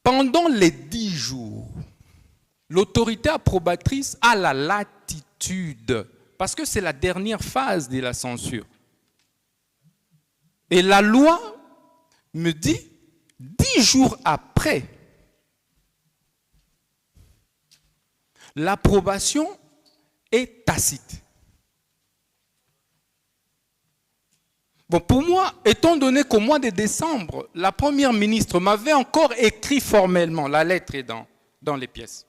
Pendant les 10 jours, l'autorité approbatrice a la latitude, parce que c'est la dernière phase de la censure. Et la loi me dit, 10 jours après, l'approbation est tacite. Bon, pour moi, étant donné qu'au mois de décembre, la première ministre m'avait encore écrit formellement, la lettre est dans les pièces,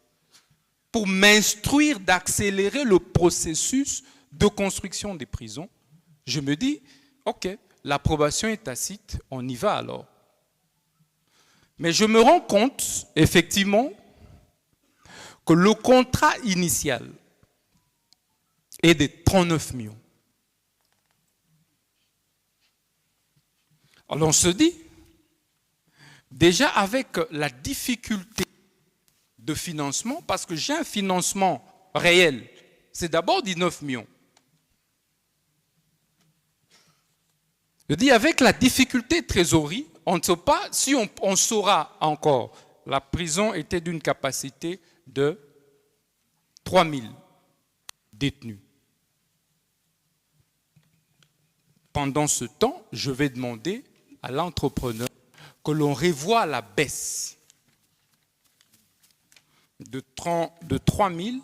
pour m'instruire d'accélérer le processus de construction des prisons, je me dis, ok, l'approbation est tacite, on y va alors. Mais je me rends compte, effectivement, que le contrat initial est de 39 millions. Alors on se dit, déjà avec la difficulté de financement, parce que j'ai un financement réel, c'est d'abord 19 millions. Je dis, avec la difficulté de trésorerie, on ne sait pas si on saura encore. La prison était d'une capacité de 3000 détenus. Pendant ce temps, je vais demander à l'entrepreneur que l'on revoie la baisse de 3000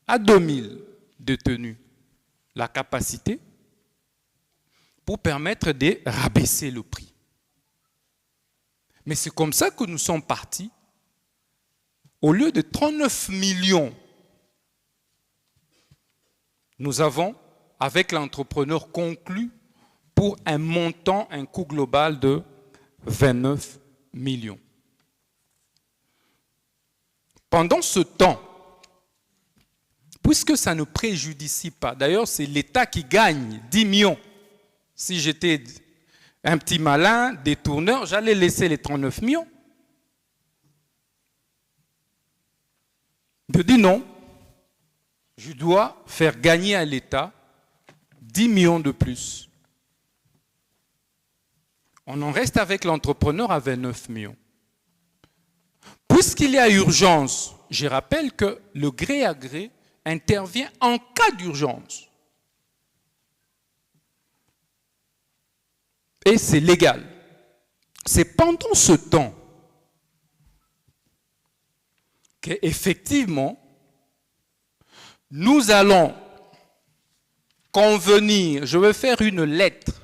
à 2000 détenus, la capacité, pour permettre de rabaisser le prix. Mais c'est comme ça que nous sommes partis. Au lieu de 39 millions, nous avons, avec l'entrepreneur, conclu pour un montant, un coût global de 29 millions. Pendant ce temps, puisque ça ne préjudicie pas, d'ailleurs c'est l'État qui gagne 10 millions. Si j'étais un petit malin, détourneur, j'allais laisser les 39 millions. Je dis non, je dois faire gagner à l'État 10 millions de plus. On en reste avec l'entrepreneur à 29 millions. Puisqu'il y a urgence, je rappelle que le gré à gré intervient en cas d'urgence. Et c'est légal. C'est pendant ce temps qu'effectivement, nous allons convenir, je vais faire une lettre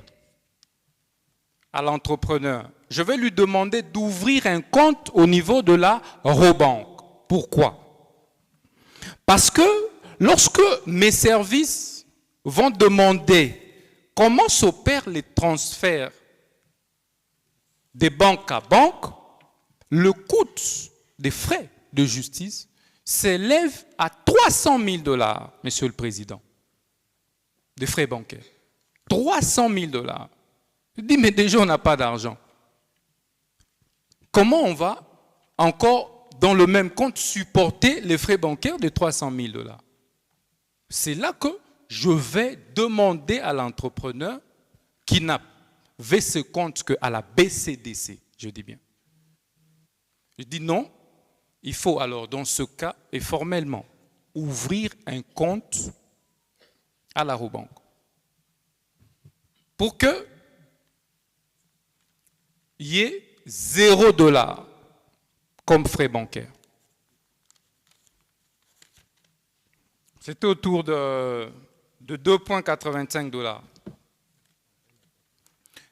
à l'entrepreneur. Je vais lui demander d'ouvrir un compte au niveau de la Robanque. Pourquoi? Parce que lorsque mes services vont demander comment s'opèrent les transferts des banques à banque, le coût des frais de justice s'élève à 300 000 $, Monsieur le Président, des frais bancaires. 300 000 $. Je dis, mais déjà, on n'a pas d'argent. Comment on va encore, dans le même compte, supporter les frais bancaires de 300 000 $? C'est là que je vais demander à l'entrepreneur qui n'avait ce compte qu'à la BCDC, je dis bien. Je dis non, il faut alors dans ce cas, et formellement, ouvrir un compte à la Robanque. Pour que il y ait 0 $ comme frais bancaires. C'était autour de 2,85 $.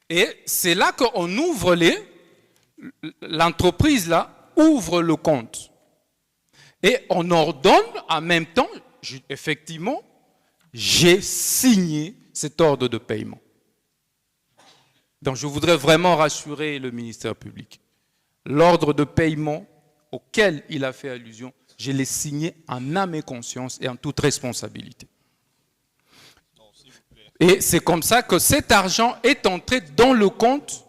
Et c'est là qu'on ouvre l'entreprise là ouvre le compte. Et on ordonne en même temps, effectivement, j'ai signé cet ordre de paiement. Donc je voudrais vraiment rassurer le ministère public. L'ordre de paiement auquel il a fait allusion, je l'ai signé en âme et conscience et en toute responsabilité. Et c'est comme ça que cet argent est entré dans le compte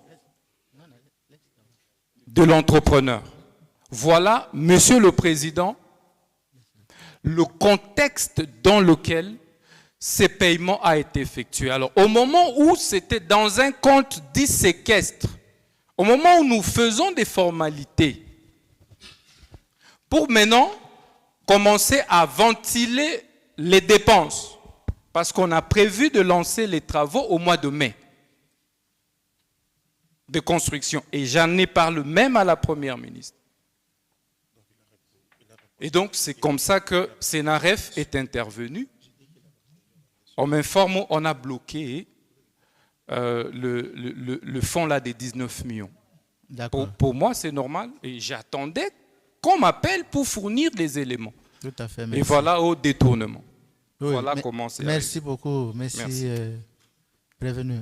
de l'entrepreneur. Voilà, Monsieur le Président, le contexte dans lequel ces paiements a été effectué. Alors, au moment où c'était dans un compte dit séquestre, au moment où nous faisons des formalités pour maintenant commencer à ventiler les dépenses. Parce qu'on a prévu de lancer les travaux au mois de mai de construction. Et j'en ai parlé même à la Première ministre. Et donc, c'est comme ça que Sénaref est intervenu. On m'informe, on a bloqué le fonds là des 19 millions. Pour moi, c'est normal. Et j'attendais qu'on m'appelle pour fournir des éléments. Tout à fait, merci. Et voilà au détournement. Oui, voilà comment c'est. Merci beaucoup. Merci. Prévenu.